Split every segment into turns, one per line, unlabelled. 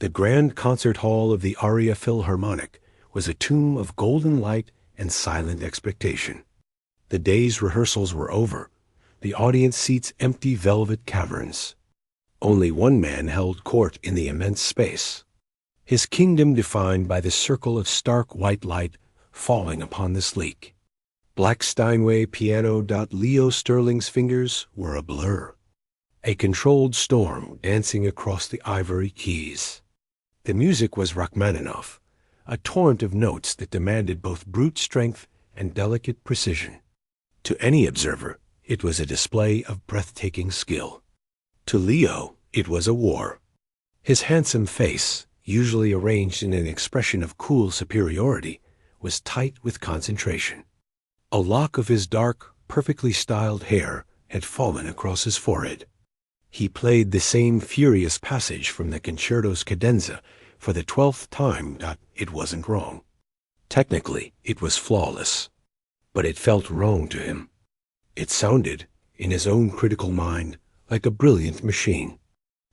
The grand concert hall of the Aria Philharmonic was a tomb of golden light and silent expectation. The day's rehearsals were over, the audience seats empty velvet caverns. Only one man held court in the immense space, his kingdom defined by the circle of stark white light falling upon the sleek, black Steinway piano. Leo Sterling's fingers were a blur, a controlled storm dancing across the ivory keys. The music was Rachmaninoff, a torrent of notes that demanded both brute strength and delicate precision. To any observer, it was a display of breathtaking skill. To Leo, it was a war. His handsome face, usually arranged in an expression of cool superiority, was tight with concentration. A lock of his dark, perfectly styled hair had fallen across his forehead. He played the same furious passage from the concerto's cadenza for the 12th time. It wasn't wrong. Technically, it was flawless. But it felt wrong to him. It sounded, in his own critical mind, like a brilliant machine.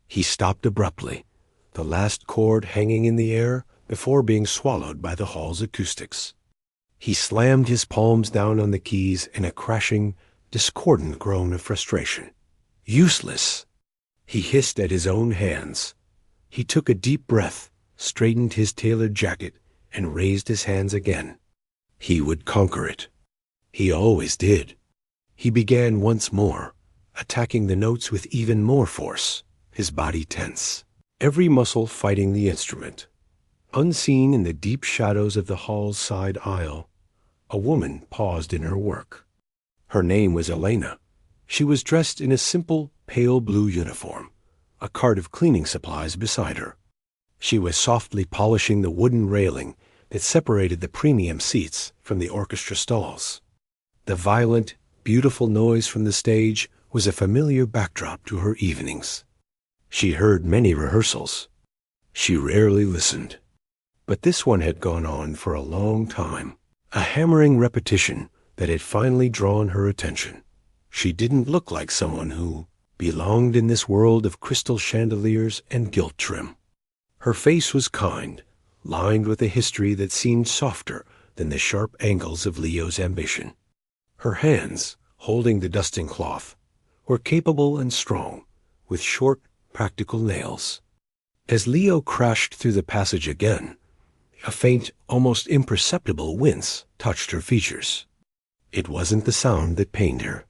He stopped abruptly, the last chord hanging in the air before being swallowed by the hall's acoustics. He slammed his palms down on the keys in a crashing, discordant groan of frustration. Useless! He hissed at his own hands. He took a deep breath, straightened his tailored jacket, and raised his hands again. He would conquer it. He always did. He began once more, attacking the notes with even more force, his body tense, every muscle fighting the instrument. Unseen in the deep shadows of the hall's side aisle, a woman paused in her work. Her name was Elena. She was dressed in a simple, pale blue uniform, a cart of cleaning supplies beside her. She was softly polishing the wooden railing that separated the premium seats from the orchestra stalls. The violent, beautiful noise from the stage was a familiar backdrop to her evenings. She heard many rehearsals. She rarely listened. But this one had gone on for a long time, a hammering repetition that had finally drawn her attention. She didn't look like someone who belonged in this world of crystal chandeliers and gilt trim. Her face was kind, lined with a history that seemed softer than the sharp angles of Leo's ambition. Her hands, holding the dusting cloth, were capable and strong, with short, practical nails. As Leo crashed through the passage again, a faint, almost imperceptible wince touched her features. It wasn't the sound that pained her.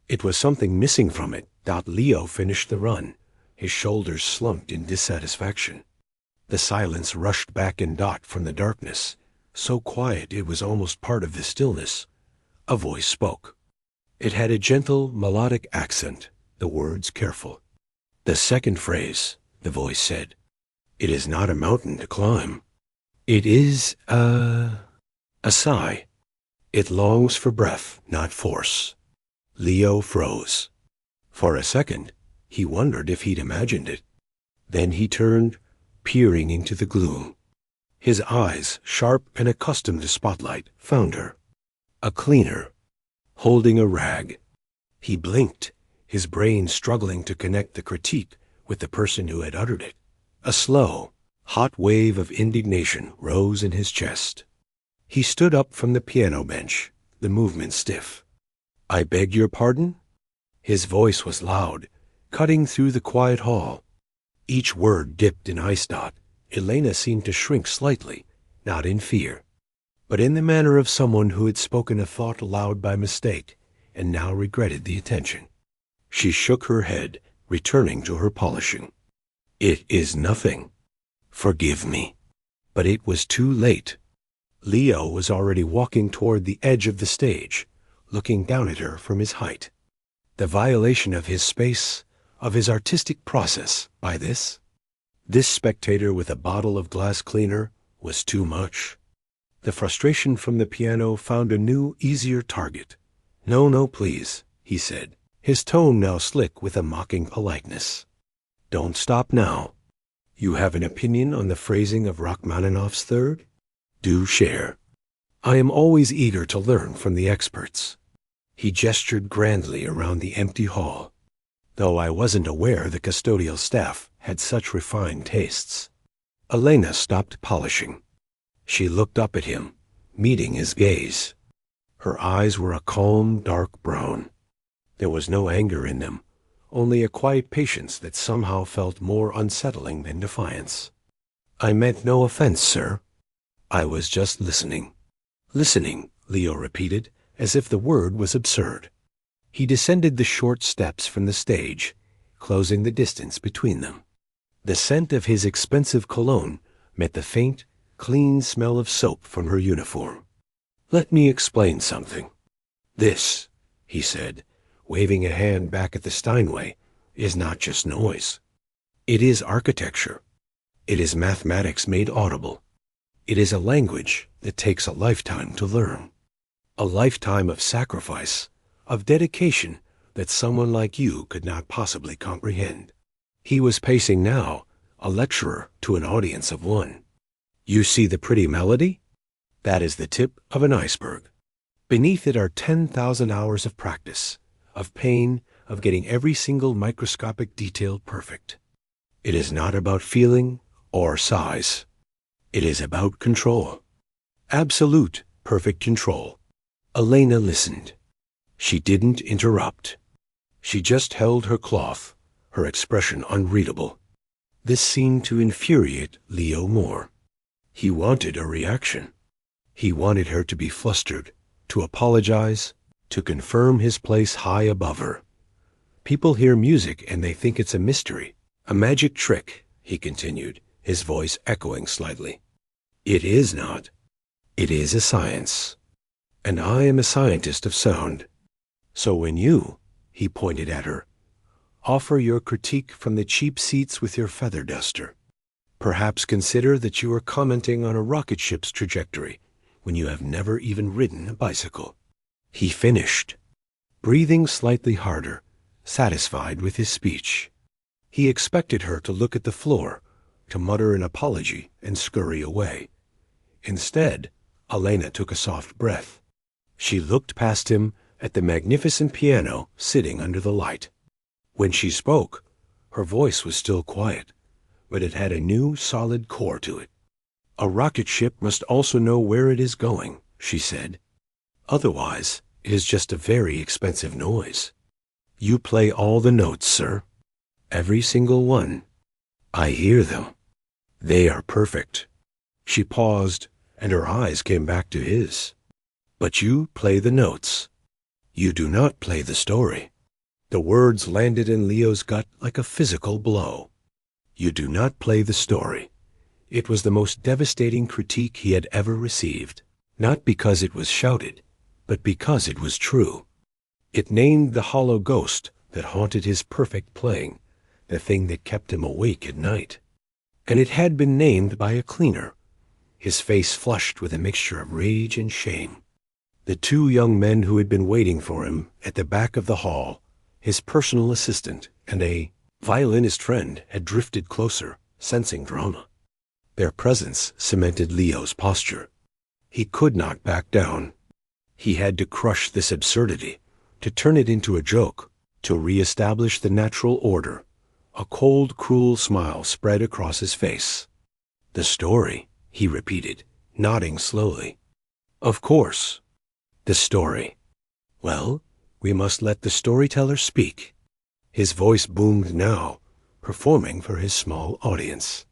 It was something missing from it. Leo finished the run, his shoulders slumped in dissatisfaction. The silence rushed back in from the darkness, so quiet it was almost part of the stillness. A voice spoke. It had a gentle, melodic accent, the words careful. The second phrase, the voice said, "It is not a mountain to climb. It is a sigh. It longs for breath, not force." Leo froze. For a second, he wondered if he'd imagined it. Then he turned, peering into the gloom. His eyes, sharp and accustomed to spotlight, found her. A cleaner, holding a rag. He blinked, his brain struggling to connect the critique with the person who had uttered it. A slow, hot wave of indignation rose in his chest. He stood up from the piano bench, the movement stiff. "I beg your pardon?" His voice was loud, cutting through the quiet hall. Each word dipped in ice. Elena seemed to shrink slightly, not in fear, but in the manner of someone who had spoken a thought aloud by mistake and now regretted the attention. She shook her head, returning to her polishing. "It is nothing. Forgive me." But it was too late. Leo was already walking toward the edge of the stage, looking down at her from his height. The violation of his space, of his artistic process, by this spectator with a bottle of glass cleaner, was too much. The frustration from the piano found a new, easier target. No, please," he said, his tone now slick with a mocking politeness. "Don't stop now. You have an opinion on the phrasing of Rachmaninoff's third? Do share. I am always eager to learn from the experts." He gestured grandly around the empty hall, though I wasn't aware the custodial staff had such refined tastes. Elena stopped polishing. She looked up at him, meeting his gaze. Her eyes were a calm, dark brown. There was no anger in them, only a quiet patience that somehow felt more unsettling than defiance. "I meant no offense, sir. I was just listening." "Listening," Leo repeated, as if the word was absurd. He descended the short steps from the stage, closing the distance between them. The scent of his expensive cologne met the faint, clean smell of soap from her uniform. "Let me explain something. This," he said, waving a hand back at the Steinway, "is not just noise. It is architecture. It is mathematics made audible. It is a language that takes a lifetime to learn. A lifetime of sacrifice, of dedication that someone like you could not possibly comprehend." He was pacing now, a lecturer to an audience of one. "You see the pretty melody? That is the tip of an iceberg. Beneath it are 10,000 hours of practice, of pain, of getting every single microscopic detail perfect. It is not about feeling or size. It is about control. Absolute, perfect control." Elena listened. She didn't interrupt. She just held her cloth, her expression unreadable. This seemed to infuriate Leo more. He wanted a reaction. He wanted her to be flustered, to apologize, to confirm his place high above her. "People hear music and they think it's a mystery, a magic trick," he continued, his voice echoing slightly. "It is not. It is a science. And I am a scientist of sound. So when you," he pointed at her, "offer your critique from the cheap seats with your feather duster, perhaps consider that you are commenting on a rocket ship's trajectory when you have never even ridden a bicycle." He finished, breathing slightly harder, satisfied with his speech. He expected her to look at the floor, to mutter an apology and scurry away. Instead, Elena took a soft breath. She looked past him at the magnificent piano sitting under the light. When she spoke, her voice was still quiet, but it had a new, solid core to it. "A rocket ship must also know where it is going," she said. "Otherwise, it is just a very expensive noise. You play all the notes, sir. Every single one. I hear them. They are perfect." She paused, and her eyes came back to his. "But you play the notes. You do not play the story." The words landed in Leo's gut like a physical blow. "You do not play the story." It was the most devastating critique he had ever received, not because it was shouted, but because it was true. It named the hollow ghost that haunted his perfect playing, the thing that kept him awake at night. And it had been named by a cleaner, his face flushed with a mixture of rage and shame. The two young men who had been waiting for him at the back of the hall, his personal assistant and a violinist friend, had drifted closer, sensing drama. Their presence cemented Leo's posture. He could not back down. He had to crush this absurdity, to turn it into a joke, to reestablish the natural order. A cold, cruel smile spread across his face. "The story," he repeated, nodding slowly. "Of course. The story. Well, we must let the storyteller speak." His voice boomed now, performing for his small audience.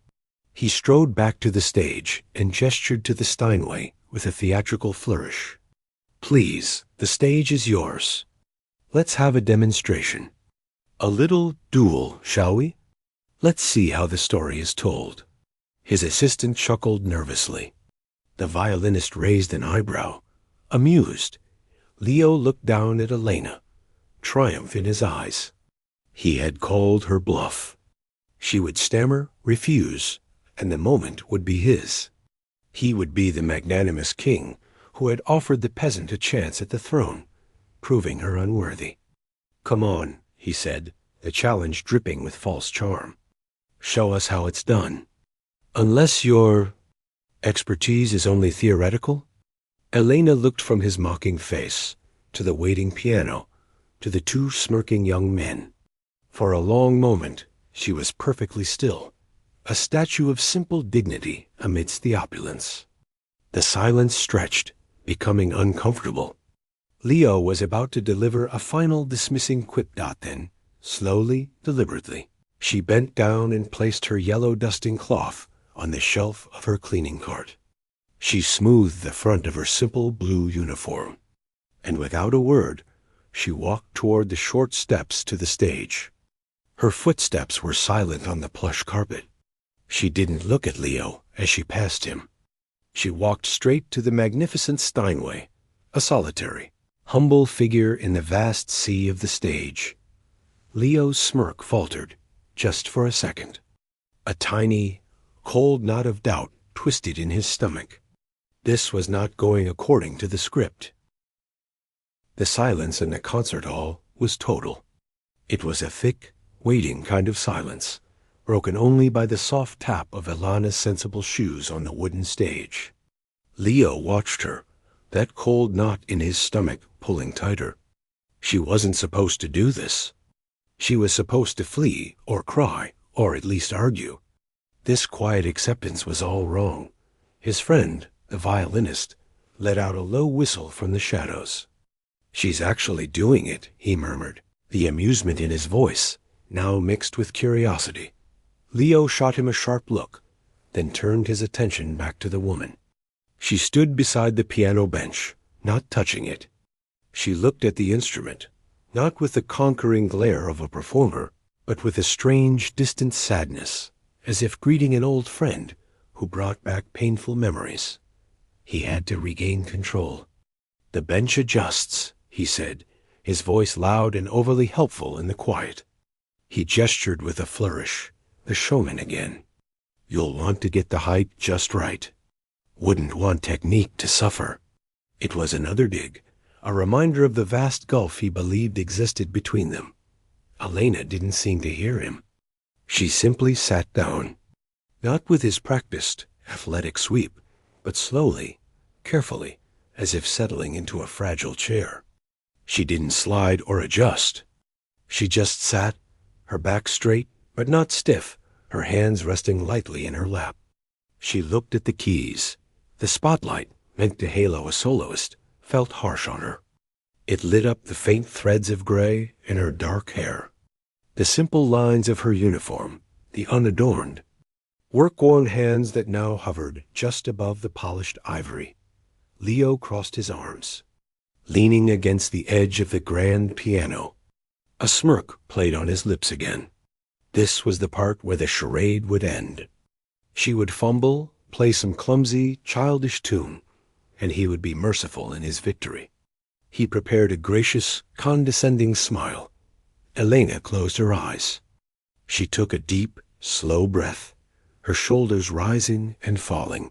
He strode back to the stage and gestured to the Steinway with a theatrical flourish. "Please, the stage is yours. Let's have a demonstration. A little duel, shall we? Let's see how the story is told." His assistant chuckled nervously. The violinist raised an eyebrow, amused. Leo looked down at Elena, triumph in his eyes. He had called her bluff. She would stammer, refuse, and the moment would be his. He would be the magnanimous king who had offered the peasant a chance at the throne, proving her unworthy. "Come on," he said, the challenge dripping with false charm. "Show us how it's done. Unless your expertise is only theoretical?" Elena looked from his mocking face to the waiting piano, to the two smirking young men. For a long moment she was perfectly still, a statue of simple dignity amidst the opulence. The silence stretched, becoming uncomfortable. Leo was about to deliver a final dismissing quip. Then, slowly, deliberately, she bent down and placed her yellow dusting cloth on the shelf of her cleaning cart. She smoothed the front of her simple blue uniform, and without a word, she walked toward the short steps to the stage. Her footsteps were silent on the plush carpet. She didn't look at Leo as she passed him. She walked straight to the magnificent Steinway, a solitary, humble figure in the vast sea of the stage. Leo's smirk faltered, just for a second. A tiny, cold knot of doubt twisted in his stomach. This was not going according to the script. The silence in the concert hall was total. It was a thick, waiting kind of silence, broken only by the soft tap of Ilana's sensible shoes on the wooden stage. Leo watched her, that cold knot in his stomach pulling tighter. She wasn't supposed to do this. She was supposed to flee, or cry, or at least argue. This quiet acceptance was all wrong. His friend, the violinist, let out a low whistle from the shadows. "She's actually doing it," he murmured, the amusement in his voice now mixed with curiosity. Leo shot him a sharp look, then turned his attention back to the woman. She stood beside the piano bench, not touching it. She looked at the instrument, not with the conquering glare of a performer, but with a strange, distant sadness, as if greeting an old friend who brought back painful memories. He had to regain control. "The bench adjusts," he said, his voice loud and overly helpful in the quiet. He gestured with a flourish, the showman again. "You'll want to get the height just right. Wouldn't want technique to suffer." It was another dig, a reminder of the vast gulf he believed existed between them. Elena didn't seem to hear him. She simply sat down, not with his practiced, athletic sweep, but slowly, carefully, as if settling into a fragile chair. She didn't slide or adjust. She just sat, her back straight, but not stiff, her hands resting lightly in her lap. She looked at the keys. The spotlight, meant to halo a soloist, felt harsh on her. It lit up the faint threads of gray in her dark hair, the simple lines of her uniform, the unadorned, work-worn hands that now hovered just above the polished ivory. Leo crossed his arms, leaning against the edge of the grand piano. A smirk played on his lips again. This was the part where the charade would end. She would fumble, play some clumsy, childish tune, and he would be merciful in his victory. He prepared a gracious, condescending smile. Elena closed her eyes. She took a deep, slow breath, her shoulders rising and falling.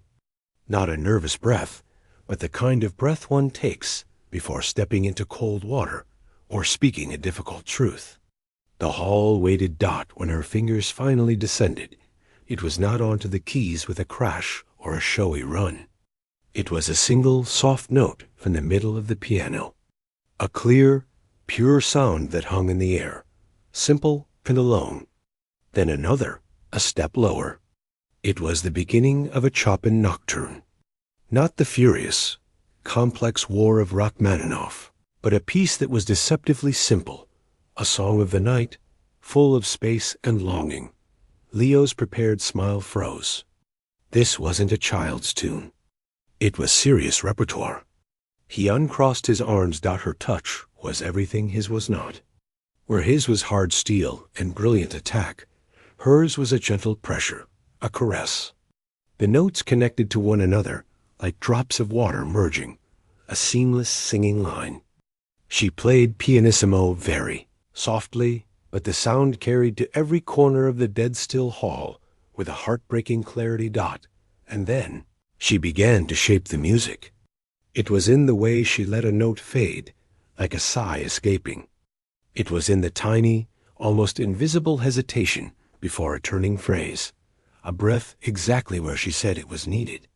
Not a nervous breath, but the kind of breath one takes before stepping into cold water or speaking a difficult truth. The hall waited when her fingers finally descended. It was not onto the keys with a crash or a showy run. It was a single soft note from the middle of the piano, a clear, pure sound that hung in the air, simple and alone. Then another, a step lower. It was the beginning of a Chopin nocturne. Not the furious, complex war of Rachmaninoff, but a piece that was deceptively simple, a song of the night, full of space and longing. Leo's prepared smile froze. This wasn't a child's tune. It was serious repertoire. He uncrossed his arms. Her touch was everything his was not. Where his was hard steel and brilliant attack, hers was a gentle pressure, a caress. The notes connected to one another like drops of water merging, a seamless singing line. She played pianissimo very softly, but the sound carried to every corner of the dead-still hall with a heartbreaking clarity. And then she began to shape the music. It was in the way she let a note fade, like a sigh escaping. It was in the tiny, almost invisible hesitation before a turning phrase, a breath exactly where she said it was needed.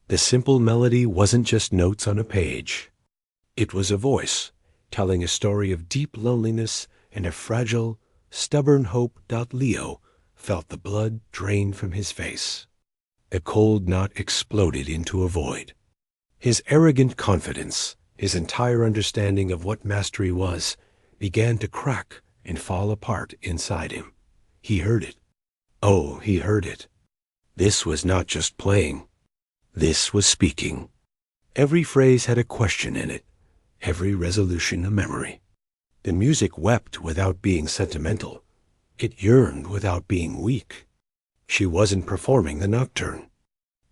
The simple melody wasn't just notes on a page. It was a voice, telling a story of deep loneliness and a fragile, stubborn hope. Leo felt the blood drain from his face. The cold knot exploded into a void. His arrogant confidence, his entire understanding of what mastery was, began to crack and fall apart inside him. He heard it. Oh, he heard it. This was not just playing. This was speaking. Every phrase had a question in it, every resolution a memory. The music wept without being sentimental. It yearned without being weak. She wasn't performing the nocturne.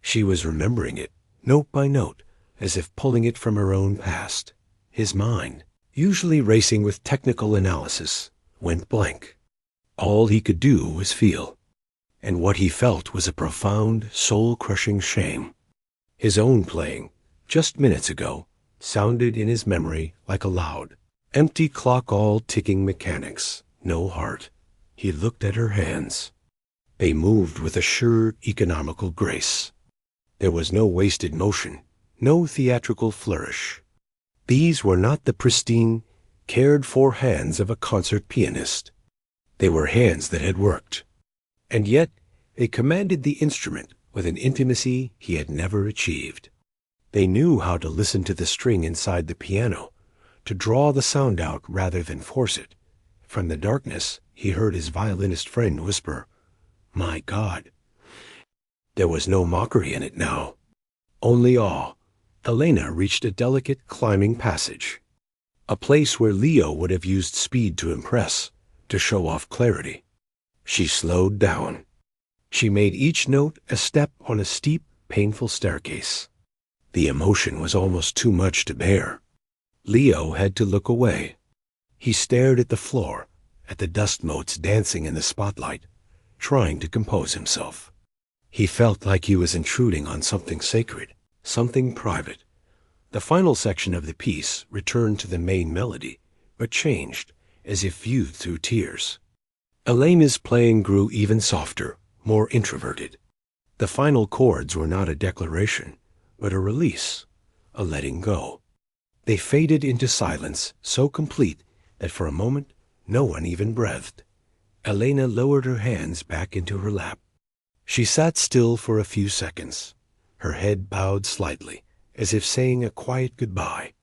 She was remembering it, note by note, as if pulling it from her own past. His mind, usually racing with technical analysis, went blank. All he could do was feel. And what he felt was a profound, soul-crushing shame. His own playing, just minutes ago, sounded in his memory like a loud, empty clock, all ticking mechanics, no heart. He looked at her hands. They moved with assured, economical grace. There was no wasted motion, no theatrical flourish. These were not the pristine, cared-for hands of a concert pianist. They were hands that had worked. And yet, they commanded the instrument with an intimacy he had never achieved. They knew how to listen to the string inside the piano, to draw the sound out rather than force it. From the darkness, he heard his violinist friend whisper, "My God." There was no mockery in it now, only awe. Elena reached a delicate climbing passage, a place where Leo would have used speed to impress, to show off clarity. She slowed down. She made each note a step on a steep, painful staircase. The emotion was almost too much to bear. Leo had to look away. He stared at the floor, at the dust motes dancing in the spotlight, trying to compose himself. He felt like he was intruding on something sacred, something private. The final section of the piece returned to the main melody, but changed, as if viewed through tears. Elena's playing grew even softer, more introverted. The final chords were not a declaration, but a release, a letting go. They faded into silence so complete that for a moment no one even breathed. Elena lowered her hands back into her lap. She sat still for a few seconds, her head bowed slightly, as if saying a quiet goodbye.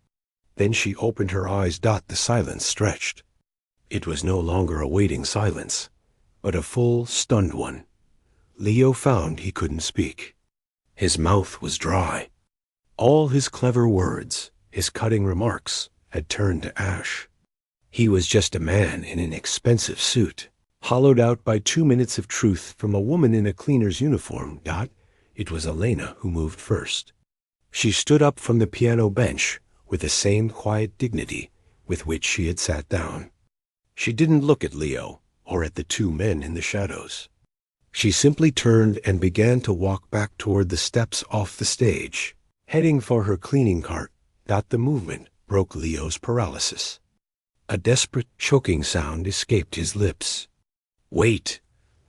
Then she opened her eyes. The silence stretched. It was no longer a waiting silence, but a full, stunned one. Leo found he couldn't speak. His mouth was dry. All his clever words, his cutting remarks, had turned to ash. He was just a man in an expensive suit, hollowed out by 2 minutes of truth from a woman in a cleaner's uniform. It was Elena who moved first. She stood up from the piano bench with the same quiet dignity with which she had sat down. She didn't look at Leo or at the 2 men in the shadows. She simply turned and began to walk back toward the steps off the stage, heading for her cleaning cart. The movement broke Leo's paralysis. A desperate, choking sound escaped his lips. "Wait!"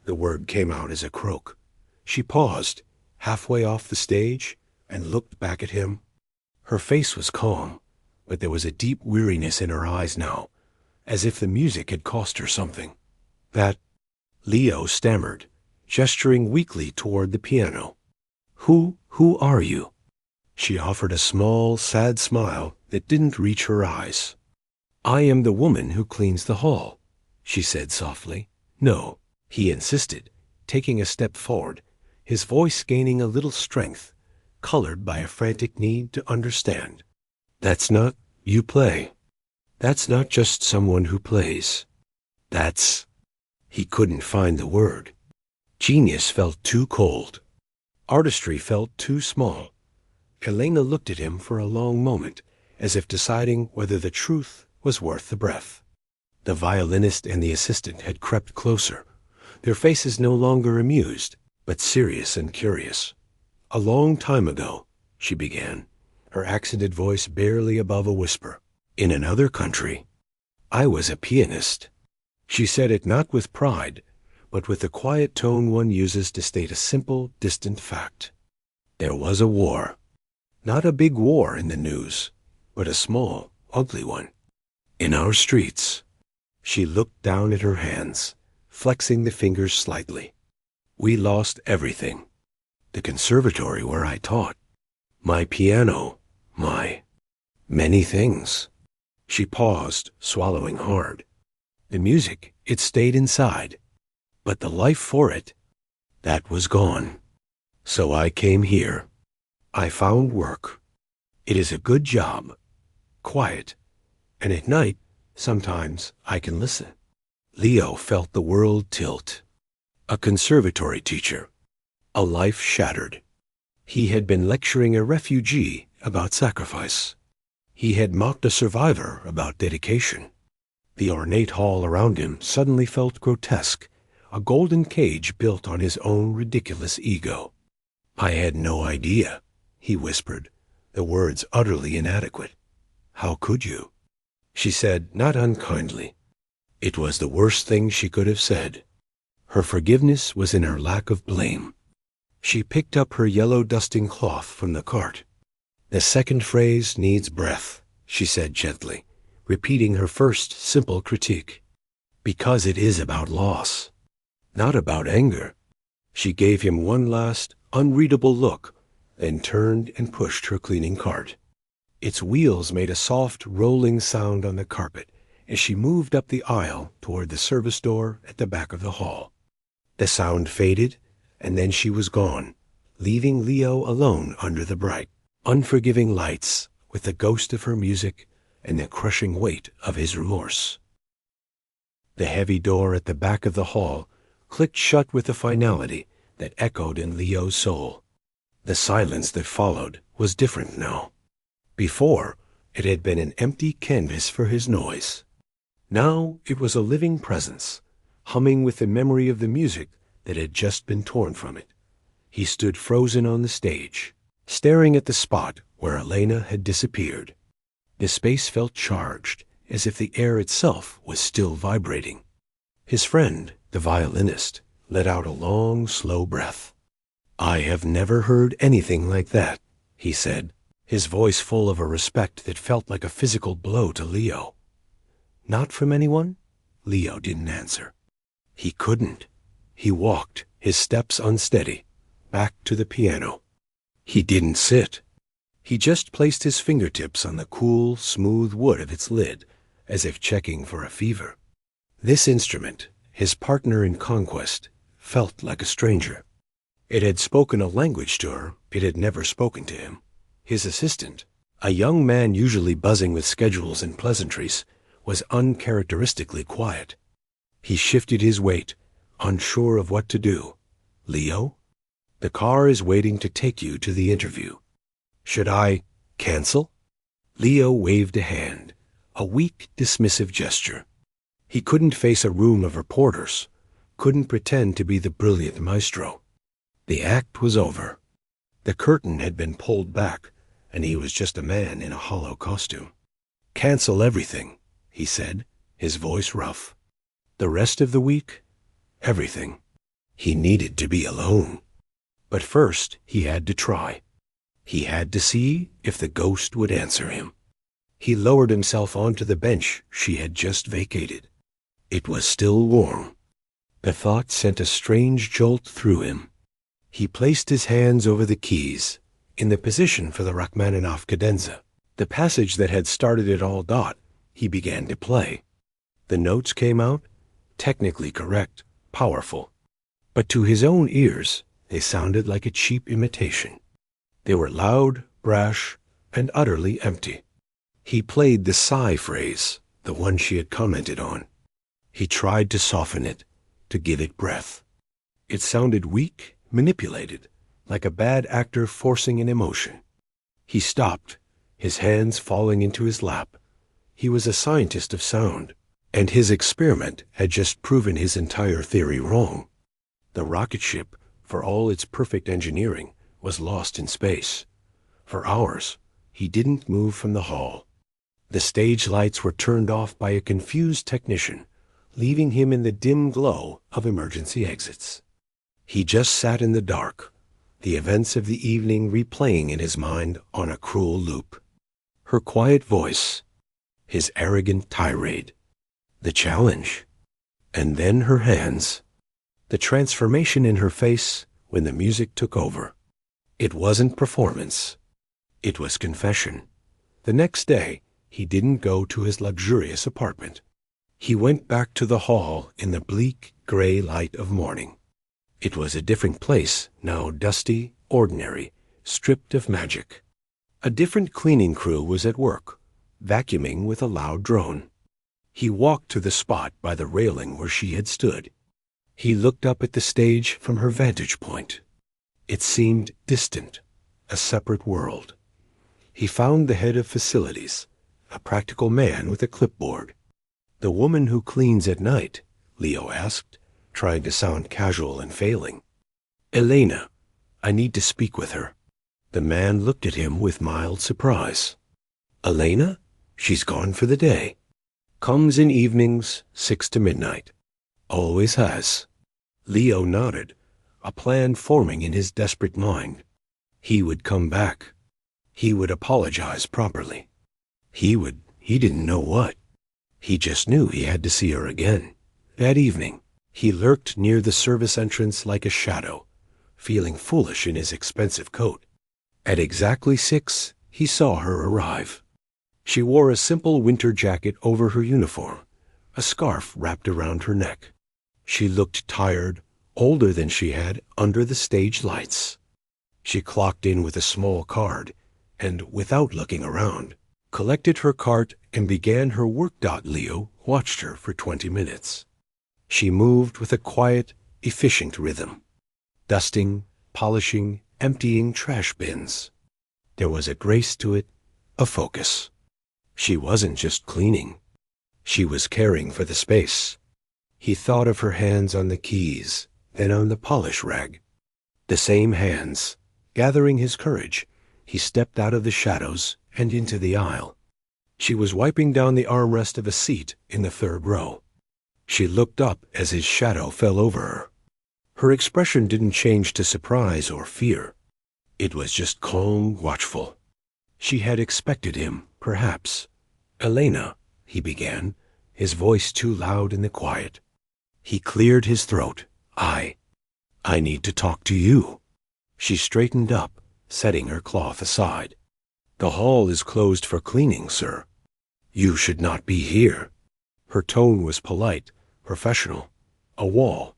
The word came out as a croak. She paused, halfway off the stage, and looked back at him. Her face was calm, but there was a deep weariness in her eyes now, as if the music had cost her something. Leo stammered, gesturing weakly toward the piano. Who are you?" She offered a small, sad smile that didn't reach her eyes. "I am the woman who cleans the hall," she said softly. "No," he insisted, taking a step forward, his voice gaining a little strength, colored by a frantic need to understand. "That's not you play. That's not just someone who plays. That's—" He couldn't find the word. Genius felt too cold. Artistry felt too small. Elena looked at him for a long moment, as if deciding whether the truth was worth the breath. The violinist and the assistant had crept closer, their faces no longer amused, but serious and curious. "A long time ago," she began, her accented voice barely above a whisper, "in another country, I was a pianist." She said it not with pride, but with the quiet tone one uses to state a simple, distant fact. There was a war. Not a big war in the news, but a small, ugly one. In our streets. She looked down at her hands, flexing the fingers slightly. "We lost everything. The conservatory where I taught. My piano. My many things." She paused, swallowing hard. The music, it stayed inside. But the life for it, that was gone. "So I came here. I found work. It is a good job. Quiet. And at night, sometimes I can listen." Leo felt the world tilt. A conservatory teacher. A life shattered. He had been lecturing a refugee about sacrifice. He had mocked a survivor about dedication. The ornate hall around him suddenly felt grotesque, a golden cage built on his own ridiculous ego. "I had no idea," he whispered, the words utterly inadequate. "How could you?" She said, not unkindly. It was the worst thing she could have said. Her forgiveness was in her lack of blame. She picked up her yellow dusting cloth from the cart. "The second phrase needs breath," she said gently, repeating her first simple critique. "Because it is about loss, not about anger." She gave him one last, unreadable look, then turned and pushed her cleaning cart. Its wheels made a soft, rolling sound on the carpet as she moved up the aisle toward the service door at the back of the hall. The sound faded, and then she was gone, leaving Leo alone under the bright, unforgiving lights with the ghost of her music and the crushing weight of his remorse. The heavy door at the back of the hall clicked shut with a finality that echoed in Leo's soul. The silence that followed was different now. Before, it had been an empty canvas for his noise. Now it was a living presence, humming with the memory of the music that had just been torn from it. He stood frozen on the stage, staring at the spot where Elena had disappeared. The space felt charged, as if the air itself was still vibrating. His friend, the violinist, let out a long, slow breath. "I have never heard anything like that," he said, his voice full of a respect that felt like a physical blow to Leo. "Not from anyone?" Leo didn't answer. He couldn't. He walked, his steps unsteady, back to the piano. He didn't sit. He just placed his fingertips on the cool, smooth wood of its lid, as if checking for a fever. This instrument, his partner in conquest, felt like a stranger. It had spoken a language to her it had never spoken to him. His assistant, a young man usually buzzing with schedules and pleasantries, was uncharacteristically quiet. He shifted his weight, unsure of what to do. "Leo, the car is waiting to take you to the interview. Should I cancel?" Leo waved a hand, a weak, dismissive gesture. He couldn't face a room of reporters, couldn't pretend to be the brilliant maestro. The act was over. The curtain had been pulled back, and he was just a man in a hollow costume. "Cancel everything," he said, his voice rough. "The rest of the week, everything." He needed to be alone. But first he had to try. He had to see if the ghost would answer him. He lowered himself onto the bench she had just vacated. It was still warm. The thought sent a strange jolt through him. He placed his hands over the keys, in the position for the Rachmaninoff cadenza. The passage that had started it all he began to play. The notes came out, technically correct, powerful. But to his own ears, they sounded like a cheap imitation. They were loud, brash, and utterly empty. He played the sigh phrase, the one she had commented on. He tried to soften it, to give it breath. It sounded weak, manipulated, like a bad actor forcing an emotion. He stopped, his hands falling into his lap. He was a scientist of sound, and his experiment had just proven his entire theory wrong. The rocket ship, for all its perfect engineering, was lost in space. For hours, he didn't move from the hall. The stage lights were turned off by a confused technician, leaving him in the dim glow of emergency exits. He just sat in the dark, the events of the evening replaying in his mind on a cruel loop. Her quiet voice, his arrogant tirade, the challenge. And then her hands. The transformation in her face when the music took over. It wasn't performance. It was confession. The next day, he didn't go to his luxurious apartment. He went back to the hall in the bleak, gray light of morning. It was a different place, now dusty, ordinary, stripped of magic. A different cleaning crew was at work, vacuuming with a loud drone. He walked to the spot by the railing where she had stood. He looked up at the stage from her vantage point. It seemed distant, a separate world. He found the head of facilities, a practical man with a clipboard. "The woman who cleans at night?" Leo asked, trying to sound casual and failing. "Elena. I need to speak with her." The man looked at him with mild surprise. "Elena? She's gone for the day. Comes in evenings, 6 to midnight. Always has." Leo nodded, a plan forming in his desperate mind. He would come back. He would apologize properly. He didn't know what. He just knew he had to see her again. That evening, he lurked near the service entrance like a shadow, feeling foolish in his expensive coat. At exactly 6, he saw her arrive. She wore a simple winter jacket over her uniform, a scarf wrapped around her neck. She looked tired, older than she had under the stage lights. She clocked in with a small card and, without looking around, collected her cart and began her work. Leo watched her for 20 minutes. She moved with a quiet, efficient rhythm, dusting, polishing, emptying trash bins. There was a grace to it, a focus. She wasn't just cleaning. She was caring for the space. He thought of her hands on the keys, then on the polish rag. The same hands. Gathering his courage, he stepped out of the shadows and into the aisle. She was wiping down the armrest of a seat in the 3rd row. She looked up as his shadow fell over her. Her expression didn't change to surprise or fear. It was just calm, watchful. She had expected him, perhaps. "Elena," he began, his voice too loud in the quiet. He cleared his throat. I need to talk to you." She straightened up, setting her cloth aside. "The hall is closed for cleaning, sir. You should not be here." Her tone was polite, professional. "A wall."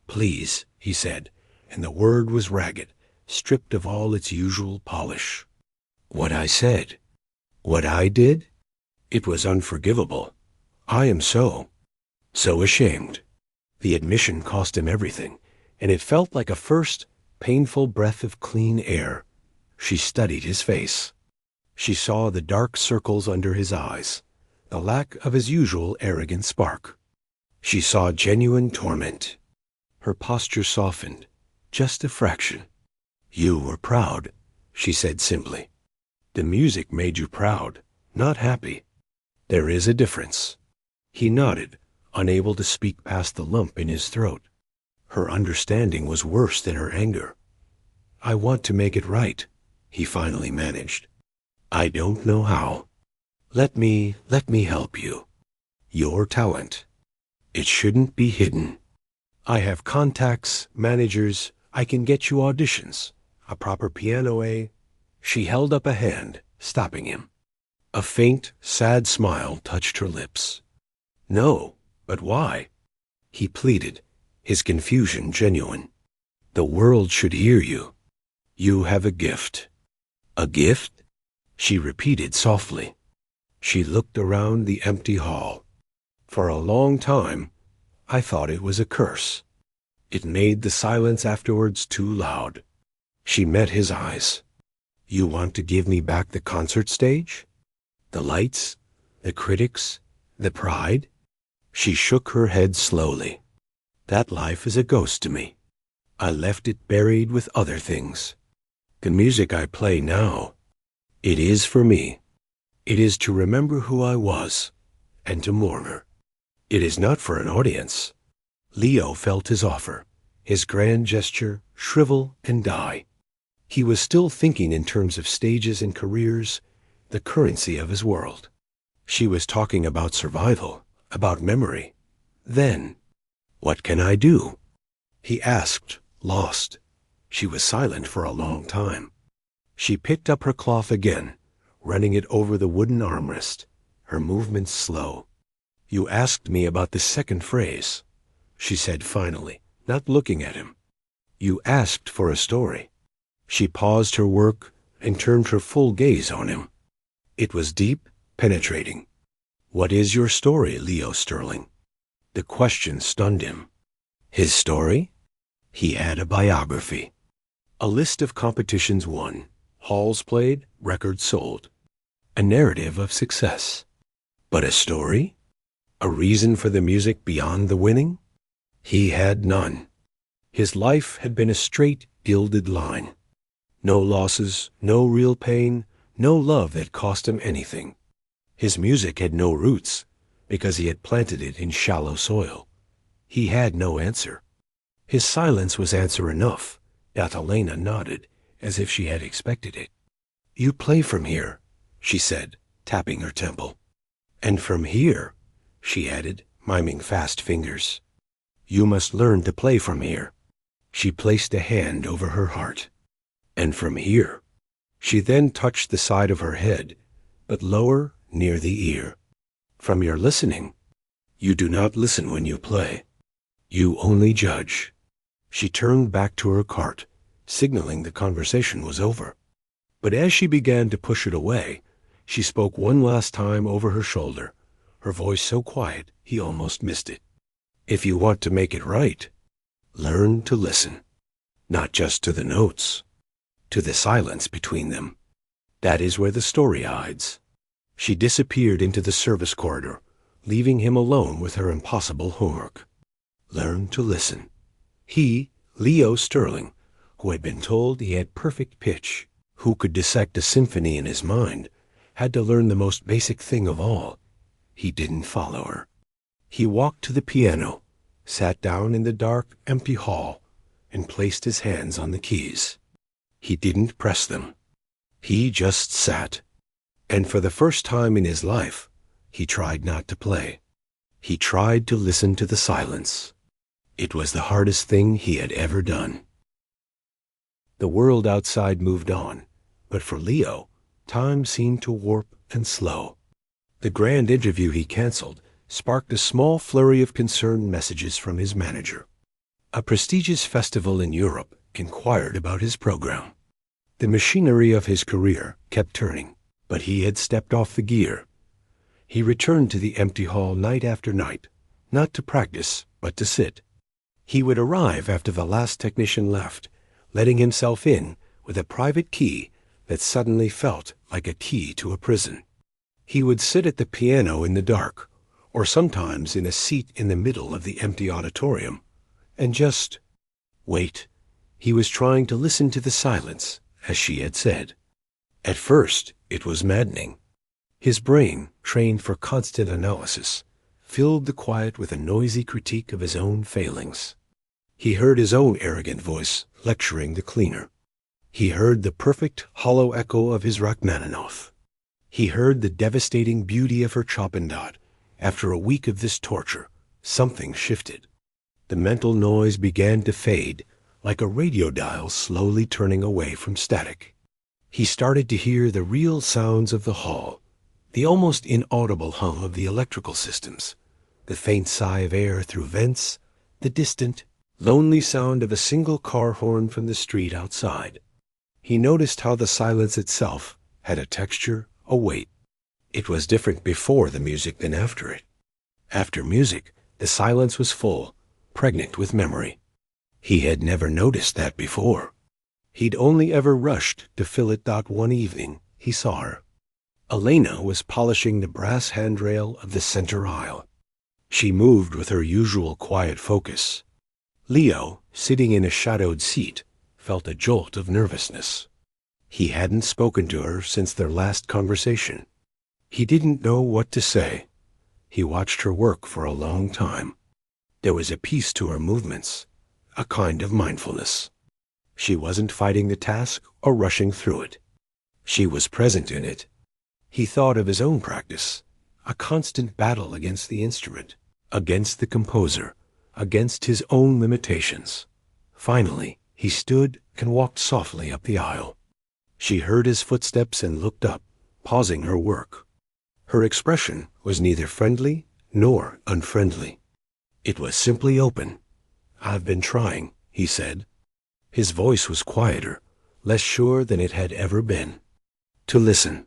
"Please," he said, and the word was ragged, stripped of all its usual polish. "What I said? What I did? It was unforgivable. I am so ashamed." The admission cost him everything, and it felt like a first, painful breath of clean air. She studied his face. She saw the dark circles under his eyes, the lack of his usual arrogant spark. She saw genuine torment. Her posture softened, just a fraction. "You were proud," she said simply. "The music made you proud, not happy. There is a difference." He nodded, unable to speak past the lump in his throat. Her understanding was worse than her anger. "I want to make it right," he finally managed. "I don't know how. Let me help you. Your talent. It shouldn't be hidden. I have contacts, managers, I can get you auditions, a proper piano, eh?" She held up a hand, stopping him. A faint, sad smile touched her lips. "No, but why?" he pleaded, his confusion genuine. "The world should hear you. You have a gift." "A gift?" she repeated softly. She looked around the empty hall. For a long time, I thought it was a curse. It made the silence afterwards too loud. She met his eyes. "You want to give me back the concert stage? The lights? The critics? The pride?" She shook her head slowly. "That life is a ghost to me. I left it buried with other things. The music I play now, it is for me. It is to remember who I was, and to mourn her. It is not for an audience." Leo felt his offer, his grand gesture shrivel and die. He was still thinking in terms of stages and careers, the currency of his world. She was talking about survival, about memory. Then, "What can I do?" he asked, lost. She was silent for a long time. She picked up her cloth again, running it over the wooden armrest, her movements slow. "You asked me about the second phrase," she said finally, not looking at him. "You asked for a story." She paused her work and turned her full gaze on him. It was deep, penetrating. "What is your story, Leo Sterling?" The question stunned him. His story? He had a biography. A list of competitions won, halls played, records sold. A narrative of success. But a story? A reason for the music beyond the winning? He had none. His life had been a straight, gilded line. No losses, no real pain, no love that cost him anything. His music had no roots, because he had planted it in shallow soil. He had no answer. His silence was answer enough. Elena nodded, as if she had expected it. "You play from here," she said, tapping her temple. "And from here," she added, miming fast fingers. "You must learn to play from here." She placed a hand over her heart. "And from here." She then touched the side of her head, but lower, near the ear. "From your listening. You do not listen when you play. You only judge." She turned back to her cart, signaling the conversation was over. But as she began to push it away, she spoke one last time over her shoulder, her voice so quiet he almost missed it. "If you want to make it right, learn to listen. Not just to the notes, to the silence between them. That is where the story hides." She disappeared into the service corridor, leaving him alone with her impossible homework. Learn to listen. He, Leo Sterling, who had been told he had perfect pitch, who could dissect a symphony in his mind, had to learn the most basic thing of all. He didn't follow her. He walked to the piano, sat down in the dark, empty hall, and placed his hands on the keys. He didn't press them. He just sat. And for the first time in his life, he tried not to play. He tried to listen to the silence. It was the hardest thing he had ever done. The world outside moved on, but for Leo, time seemed to warp and slow. The grand interview he canceled sparked a small flurry of concerned messages from his manager. A prestigious festival in Europe inquired about his program. The machinery of his career kept turning, but he had stepped off the gear. He returned to the empty hall night after night, not to practice, but to sit. He would arrive after the last technician left, letting himself in with a private key that suddenly felt like a key to a prison. He would sit at the piano in the dark, or sometimes in a seat in the middle of the empty auditorium, and just wait. He was trying to listen to the silence, as she had said. At first, it was maddening. His brain, trained for constant analysis, filled the quiet with a noisy critique of his own failings. He heard his own arrogant voice lecturing the cleaner. He heard the perfect, hollow echo of his Rachmaninoff. He heard the devastating beauty of her Chopin-Dot. After a week of this torture, something shifted. The mental noise began to fade, like a radio dial slowly turning away from static. He started to hear the real sounds of the hall, the almost inaudible hum of the electrical systems, the faint sigh of air through vents, the distant, lonely sound of a single car horn from the street outside. He noticed how the silence itself had a texture, a weight. It was different before the music than after it. After music, the silence was full, pregnant with memory. He had never noticed that before. He'd only ever rushed to fill it. One evening, he saw her. Elena was polishing the brass handrail of the center aisle. She moved with her usual quiet focus. Leo, sitting in a shadowed seat, felt a jolt of nervousness. He hadn't spoken to her since their last conversation. He didn't know what to say. He watched her work for a long time. There was a peace to her movements, a kind of mindfulness. She wasn't fighting the task or rushing through it. She was present in it. He thought of his own practice, a constant battle against the instrument, against the composer, against his own limitations. Finally, he stood and walked softly up the aisle. She heard his footsteps and looked up, pausing her work. Her expression was neither friendly nor unfriendly. It was simply open. "I've been trying," he said. His voice was quieter, less sure than it had ever been. "To listen."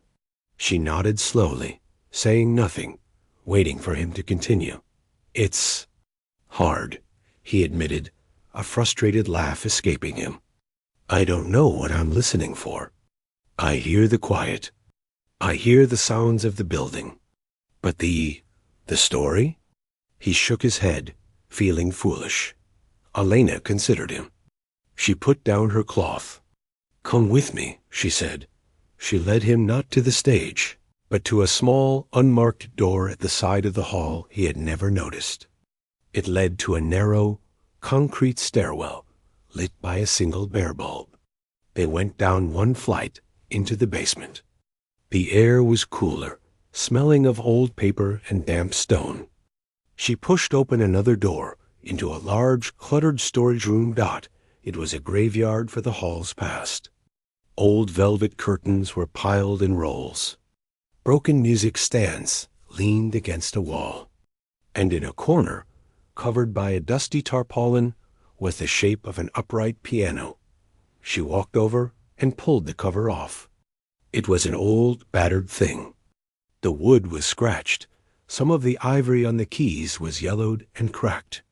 She nodded slowly, saying nothing, waiting for him to continue. "It's hard," he admitted, a frustrated laugh escaping him. "I don't know what I'm listening for. I hear the quiet. I hear the sounds of the building. But the story?" He shook his head, feeling foolish. Elena considered him. She put down her cloth. "Come with me," she said. She led him not to the stage, but to a small, unmarked door at the side of the hall he had never noticed. It led to a narrow, concrete stairwell, lit by a single bare bulb. They went down one flight into the basement. The air was cooler, smelling of old paper and damp stone. She pushed open another door into a large, cluttered storage room. It was a graveyard for the hall's past. Old velvet curtains were piled in rolls. Broken music stands leaned against a wall. And in a corner, covered by a dusty tarpaulin, was the shape of an upright piano. She walked over and pulled the cover off. It was an old, battered thing. The wood was scratched. Some of the ivory on the keys was yellowed and cracked.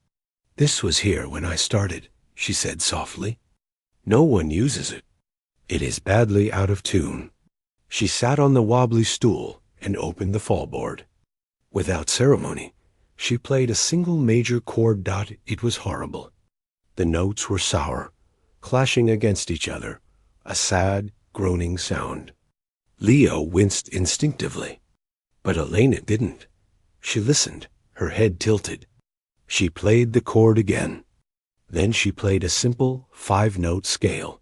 "This was here when I started," she said softly. "No one uses it. It is badly out of tune." She sat on the wobbly stool and opened the fallboard. Without ceremony, she played a single major chord. It was horrible. The notes were sour, clashing against each other, a sad, groaning sound. Leo winced instinctively, but Elena didn't. She listened, her head tilted. She played the chord again. Then she played a simple 5-note scale.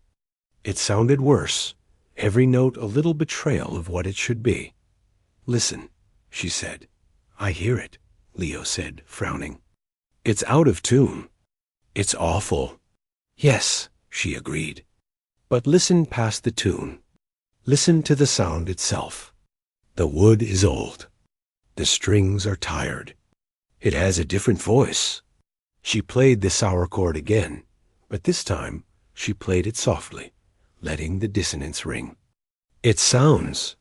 It sounded worse, every note a little betrayal of what it should be. "Listen," she said. "I hear it," Leo said, frowning. "It's out of tune. It's awful." "Yes," she agreed. "But listen past the tune. Listen to the sound itself. The wood is old. The strings are tired. It has a different voice." She played the sour chord again, but this time she played it softly, letting the dissonance ring. "It sounds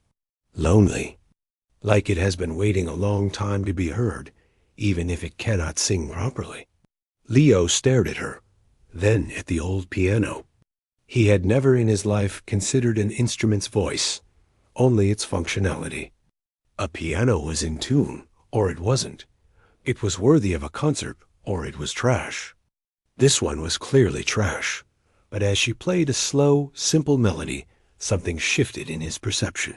lonely, like it has been waiting a long time to be heard, even if it cannot sing properly." Leo stared at her, then at the old piano. He had never in his life considered an instrument's voice, only its functionality. A piano was in tune, or it wasn't. It was worthy of a concert, or it was trash. This one was clearly trash, but as she played a slow, simple melody, something shifted in his perception.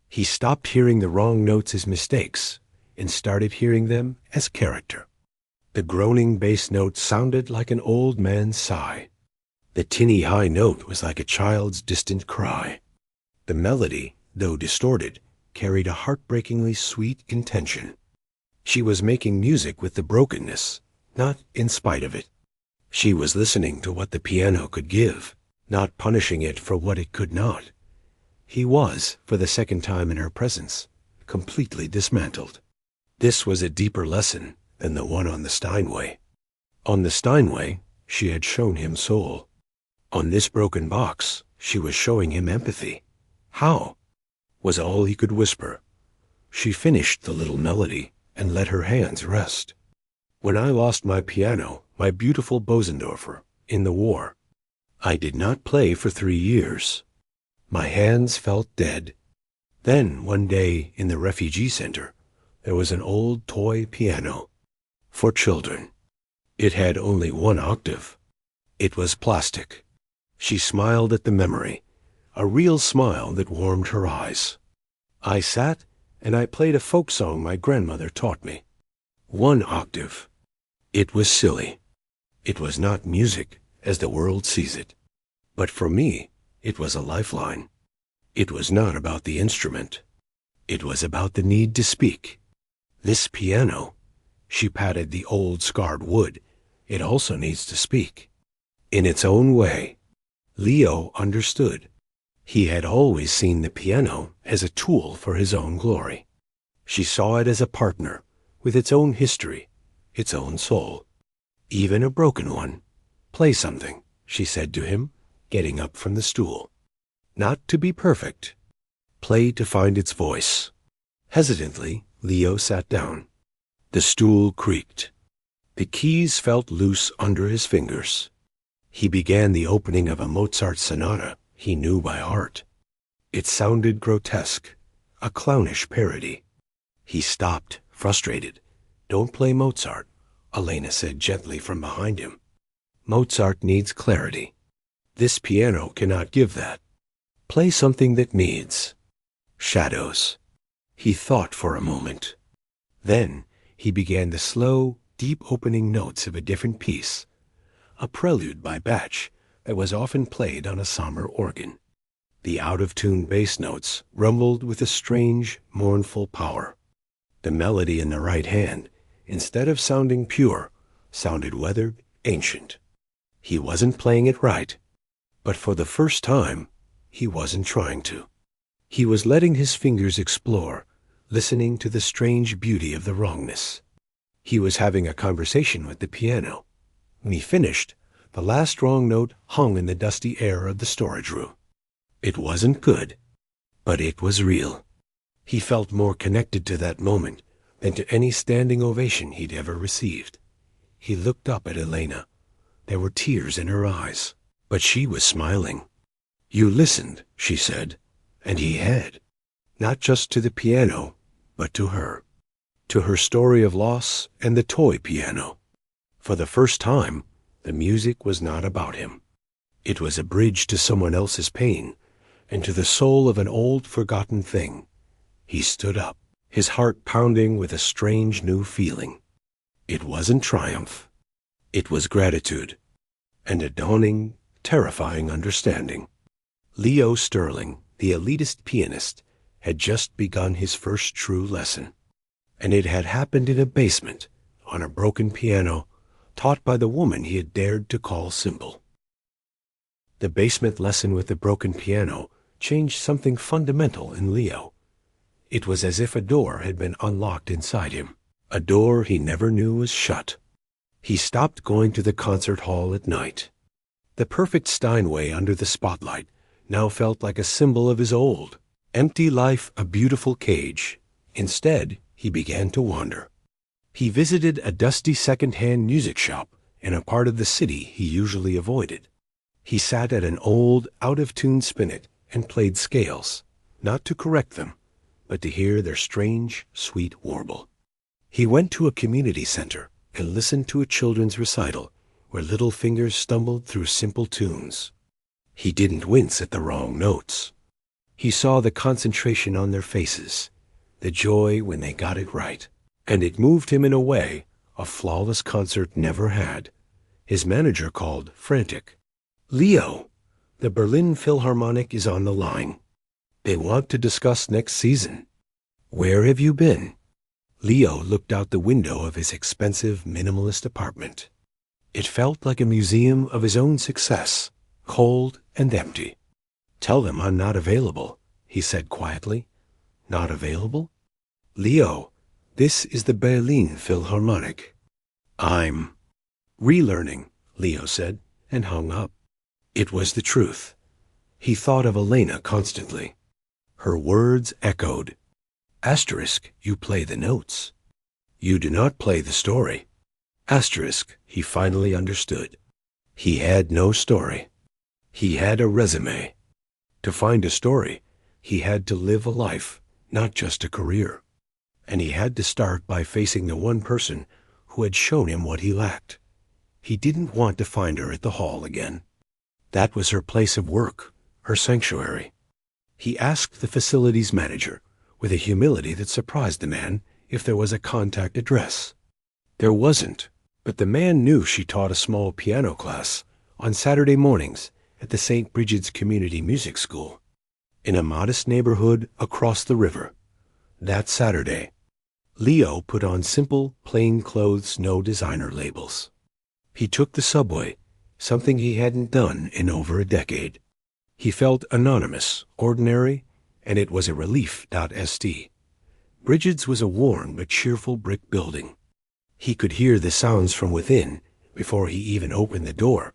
He stopped hearing the wrong notes as mistakes and started hearing them as character. The groaning bass note sounded like an old man's sigh. The tinny high note was like a child's distant cry. The melody, though distorted, carried a heartbreakingly sweet intention. She was making music with the brokenness, not in spite of it. She was listening to what the piano could give, not punishing it for what it could not. He was, for the second time in her presence, completely dismantled. This was a deeper lesson than the one on the Steinway. On the Steinway, she had shown him soul. On this broken box, she was showing him empathy. How? Was all he could whisper. She finished the little melody and let her hands rest. "When I lost my piano, my beautiful Bosendorfer, in the war, I did not play for 3 years. My hands felt dead. Then, one day in the refugee center, there was an old toy piano for children. It had only 1 octave. It was plastic." She smiled at the memory, a real smile that warmed her eyes. "I sat and I played a folk song my grandmother taught me. 1 octave. It was silly. It was not music as the world sees it. But for me, it was a lifeline. It was not about the instrument. It was about the need to speak. This piano," she patted the old scarred wood, it also needs to speak. In its own way. Leo understood. He had always seen the piano as a tool for his own glory. She saw it as a partner, with its own history, its own soul. Even a broken one. Play something, she said to him, getting up from the stool. Not to be perfect. Play to find its voice. Hesitantly, Leo sat down. The stool creaked. The keys felt loose under his fingers. He began the opening of a Mozart sonata he knew by heart. It sounded grotesque, a clownish parody. He stopped, frustrated. "Don't play Mozart," Elena said gently from behind him. "Mozart needs clarity. This piano cannot give that. Play something that needs shadows." He thought for a moment. Then he began the slow, deep opening notes of a different piece, a prelude by Bach that was often played on a somber organ. The out-of-tune bass notes rumbled with a strange, mournful power. The melody in the right hand, instead of sounding pure, sounded weathered, ancient. He wasn't playing it right, but for the first time, he wasn't trying to. He was letting his fingers explore, listening to the strange beauty of the wrongness. He was having a conversation with the piano. When he finished, the last wrong note hung in the dusty air of the storage room. It wasn't good, but it was real. He felt more connected to that moment than to any standing ovation he'd ever received. He looked up at Elena. There were tears in her eyes, but she was smiling. "You listened," she said, and he had. Not just to the piano, but to her. To her story of loss and the toy piano. For the first time, the music was not about him. It was a bridge to someone else's pain and to the soul of an old forgotten thing. He stood up, his heart pounding with a strange new feeling. It wasn't triumph. It was gratitude and a dawning, terrifying understanding. Leo Sterling, the elitist pianist, had just begun his first true lesson. And it had happened in a basement, on a broken piano, taught by the woman he had dared to call simple. The basement lesson with the broken piano changed something fundamental in Leo. It was as if a door had been unlocked inside him, a door he never knew was shut. He stopped going to the concert hall at night. The perfect Steinway under the spotlight now felt like a symbol of his old, empty life, a beautiful cage. Instead, he began to wander. He visited a dusty second-hand music shop in a part of the city he usually avoided. He sat at an old, out-of-tune spinet and played scales, not to correct them, but to hear their strange, sweet warble. He went to a community center and listened to a children's recital where little fingers stumbled through simple tunes. He didn't wince at the wrong notes. He saw the concentration on their faces, the joy when they got it right, and it moved him in a way a flawless concert never had. His manager called, frantic. "Leo, the Berlin Philharmonic is on the line. They want to discuss next season. Where have you been?" Leo looked out the window of his expensive minimalist apartment. It felt like a museum of his own success, cold and empty. "Tell them I'm not available," he said quietly. "Not available? Leo, this is the Berlin Philharmonic. I'm relearning," Leo said, and hung up. It was the truth. He thought of Elena constantly. Her words echoed. Asterisk, you play the notes. You do not play the story. Asterisk, he finally understood. He had no story. He had a resume. To find a story, he had to live a life, not just a career. And he had to start by facing the one person who had shown him what he lacked. He didn't want to find her at the hall again. That was her place of work, her sanctuary. He asked the facilities manager, with a humility that surprised the man, if there was a contact address. There wasn't, but the man knew she taught a small piano class on Saturday mornings at the St. Brigid's Community Music School, in a modest neighborhood across the river. That Saturday, Leo put on simple, plain clothes, no designer labels. He took the subway, something he hadn't done in over a decade. He felt anonymous, ordinary, and it was a relief.st. Brigid's was a worn but cheerful brick building. He could hear the sounds from within before he even opened the door.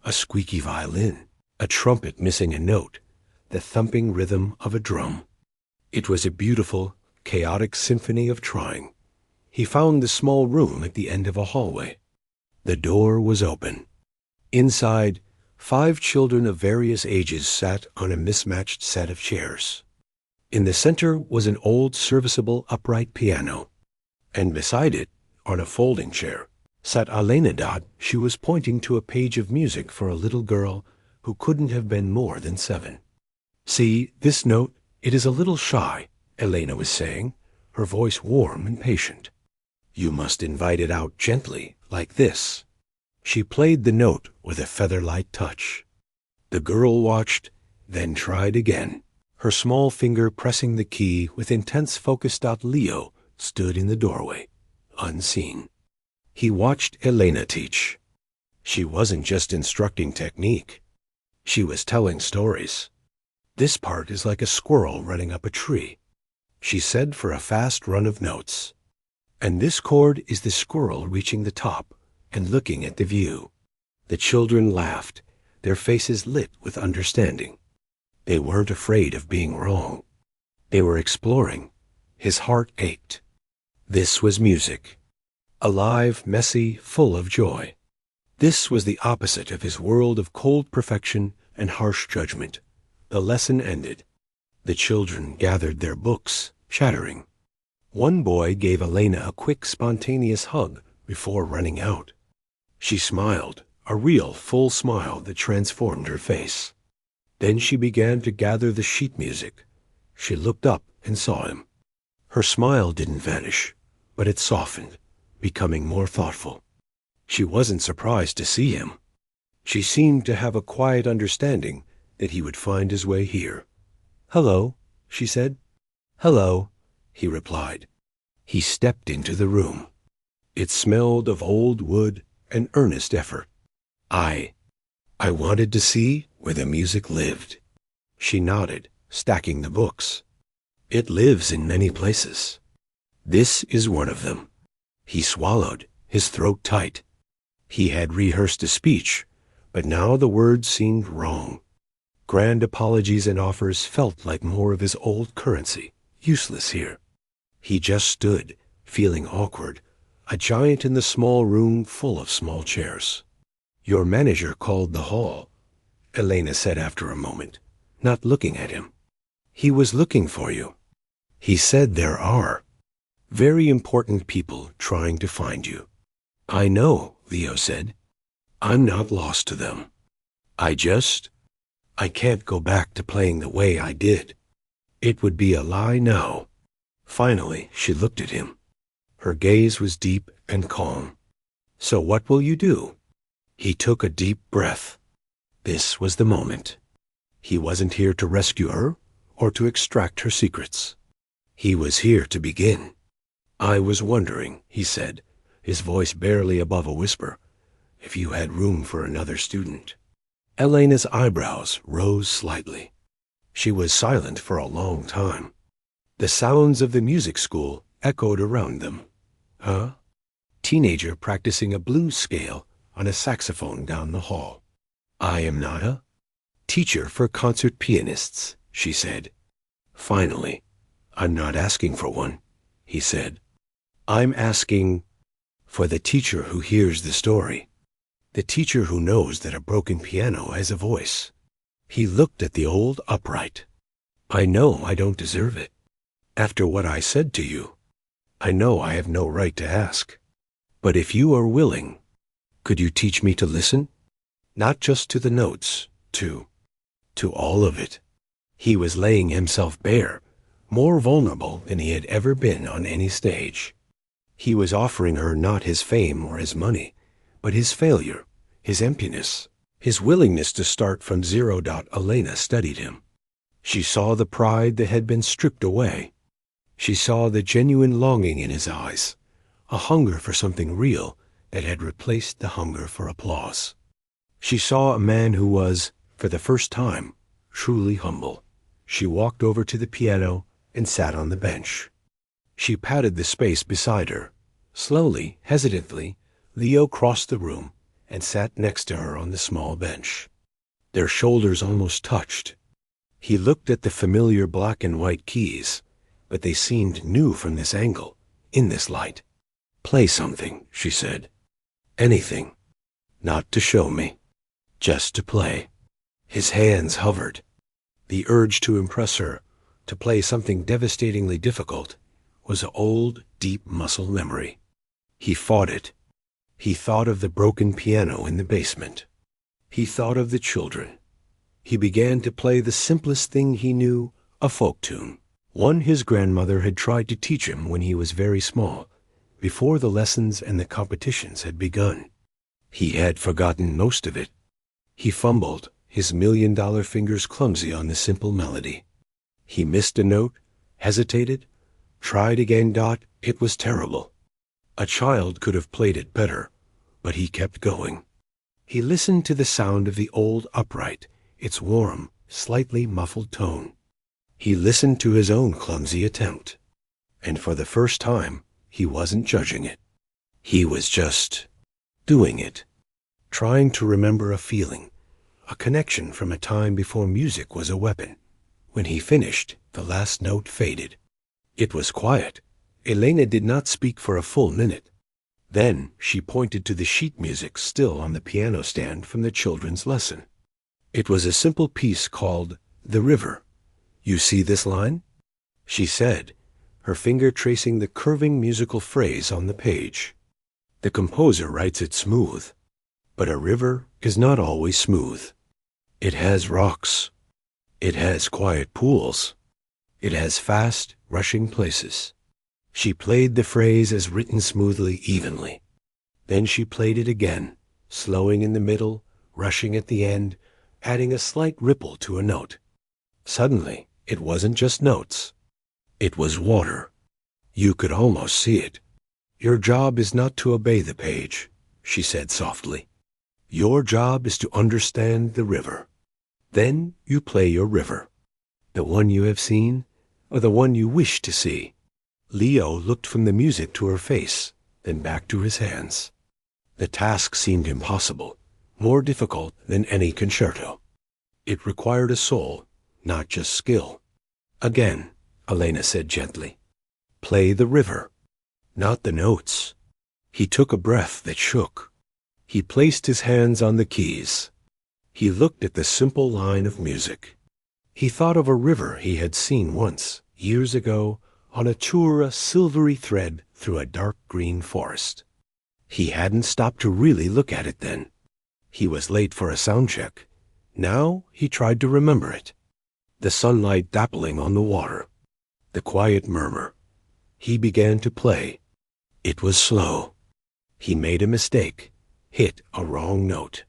A squeaky violin, a trumpet missing a note, the thumping rhythm of a drum. It was a beautiful, chaotic symphony of trying. He found the small room at the end of a hallway. The door was open. Inside, 5 children of various ages sat on a mismatched set of chairs. In the center was an old serviceable upright piano, and beside it, on a folding chair, sat Elena. She was pointing to a page of music for a little girl who couldn't have been more than 7. "See, this note, it is a little shy," Elena was saying, her voice warm and patient. "You must invite it out gently, like this." She played the note with a feather-light touch. The girl watched, then tried again, her small finger pressing the key with intense focus. Leo stood in the doorway, unseen. He watched Elena teach. She wasn't just instructing technique. She was telling stories. "This part is like a squirrel running up a tree," she said for a fast run of notes. "And this chord is the squirrel reaching the top and looking at the view." The children laughed, their faces lit with understanding. They weren't afraid of being wrong. They were exploring. His heart ached. This was music. Alive, messy, full of joy. This was the opposite of his world of cold perfection and harsh judgment. The lesson ended. The children gathered their books, chattering. One boy gave Elena a quick, spontaneous hug before running out. She smiled, a real, full smile that transformed her face. Then she began to gather the sheet music. She looked up and saw him. Her smile didn't vanish, but it softened, becoming more thoughtful. She wasn't surprised to see him. She seemed to have a quiet understanding that he would find his way here. "Hello," she said. "Hello," he replied. He stepped into the room. It smelled of old wood and earnest effort. I wanted to see where the music lived." She nodded, stacking the books. "It lives in many places. This is one of them." He swallowed, his throat tight. He had rehearsed a speech, but now the words seemed wrong. Grand apologies and offers felt like more of his old currency, useless here. He just stood, feeling awkward, a giant in the small room full of small chairs. "Your manager called the hall," Elena said after a moment, not looking at him. "He was looking for you. He said there are very important people trying to find you." "I know," Leo said. "I'm not lost to them. I can't go back to playing the way I did. It would be a lie now." Finally, she looked at him. Her gaze was deep and calm. "So what will you do?" He took a deep breath. This was the moment. He wasn't here to rescue her or to extract her secrets. He was here to begin. "I was wondering," he said, his voice barely above a whisper, "if you had room for another student." Elena's eyebrows rose slightly. She was silent for a long time. The sounds of the music school echoed around them. "Huh?" Teenager practicing a blues scale on a saxophone down the hall. "I am Naya, teacher for concert pianists," she said. Finally, "I'm not asking for one," he said. "I'm asking for the teacher who hears the story. The teacher who knows that a broken piano has a voice." He looked at the old upright. "I know I don't deserve it. After what I said to you, I know I have no right to ask. But if you are willing, could you teach me to listen? Not just to the notes, to all of it." He was laying himself bare, more vulnerable than he had ever been on any stage. He was offering her not his fame or his money, but his failure, his emptiness, his willingness to start from zero. Elena studied him. She saw the pride that had been stripped away. She saw the genuine longing in his eyes, a hunger for something real that had replaced the hunger for applause. She saw a man who was, for the first time, truly humble. She walked over to the piano and sat on the bench. She patted the space beside her. Slowly, hesitantly, Leo crossed the room and sat next to her on the small bench. Their shoulders almost touched. He looked at the familiar black and white keys, but they seemed new from this angle, in this light. "Play something," she said. "Anything. Not to show me. Just to play." His hands hovered. The urge to impress her, to play something devastatingly difficult, was an old, deep muscle memory. He fought it. He thought of the broken piano in the basement. He thought of the children. He began to play the simplest thing he knew, a folk tune, one his grandmother had tried to teach him when he was very small, before the lessons and the competitions had begun. He had forgotten most of it. He fumbled, his million-dollar fingers clumsy on the simple melody. He missed a note, hesitated, tried again. It was terrible. A child could have played it better, but he kept going. He listened to the sound of the old upright, its warm, slightly muffled tone. He listened to his own clumsy attempt. And for the first time, he wasn't judging it. He was just doing it, trying to remember a feeling, a connection from a time before music was a weapon. When he finished, the last note faded. It was quiet. Elena did not speak for a full minute. Then she pointed to the sheet music still on the piano stand from the children's lesson. It was a simple piece called "The River." "You see this line?" she said, her finger tracing the curving musical phrase on the page. "The composer writes it smooth, but a river is not always smooth. It has rocks. It has quiet pools. It has fast, rushing places." She played the phrase as written smoothly, evenly. Then she played it again, slowing in the middle, rushing at the end, adding a slight ripple to a note. Suddenly, it wasn't just notes. It was water. You could almost see it. "Your job is not to obey the page," she said softly. "Your job is to understand the river. Then you play your river. The one you have seen, or the one you wish to see." Leo looked from the music to her face, then back to his hands. The task seemed impossible, more difficult than any concerto. It required a soul, not just skill. "Again," Elena said gently. "Play the river, not the notes." He took a breath that shook. He placed his hands on the keys. He looked at the simple line of music. He thought of a river he had seen once, years ago, on a tour, a silvery thread through a dark green forest. He hadn't stopped to really look at it then. He was late for a sound check. Now he tried to remember it. The sunlight dappling on the water. The quiet murmur. He began to play. It was slow. He made a mistake, hit a wrong note.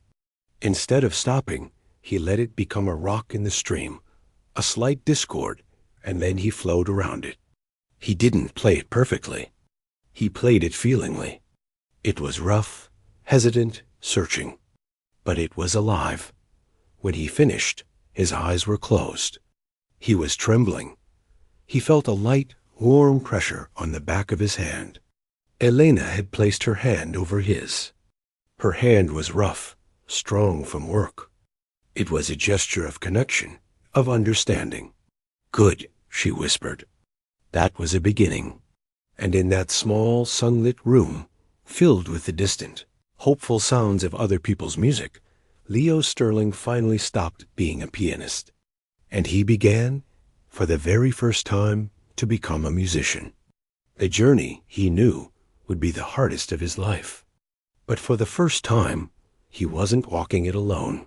Instead of stopping, he let it become a rock in the stream, a slight discord, and then he flowed around it. He didn't play it perfectly. He played it feelingly. It was rough, hesitant, searching. But it was alive. When he finished, his eyes were closed. He was trembling. He felt a light, warm pressure on the back of his hand. Elena had placed her hand over his. Her hand was rough, strong from work. It was a gesture of connection, of understanding. "Good," she whispered. That was a beginning. And in that small, sunlit room, filled with the distant, hopeful sounds of other people's music, Leo Sterling finally stopped being a pianist. And he began, for the very first time, to become a musician. The journey, he knew, would be the hardest of his life. But for the first time, he wasn't walking it alone.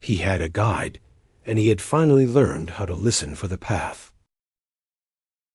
He had a guide, and he had finally learned how to listen for the path.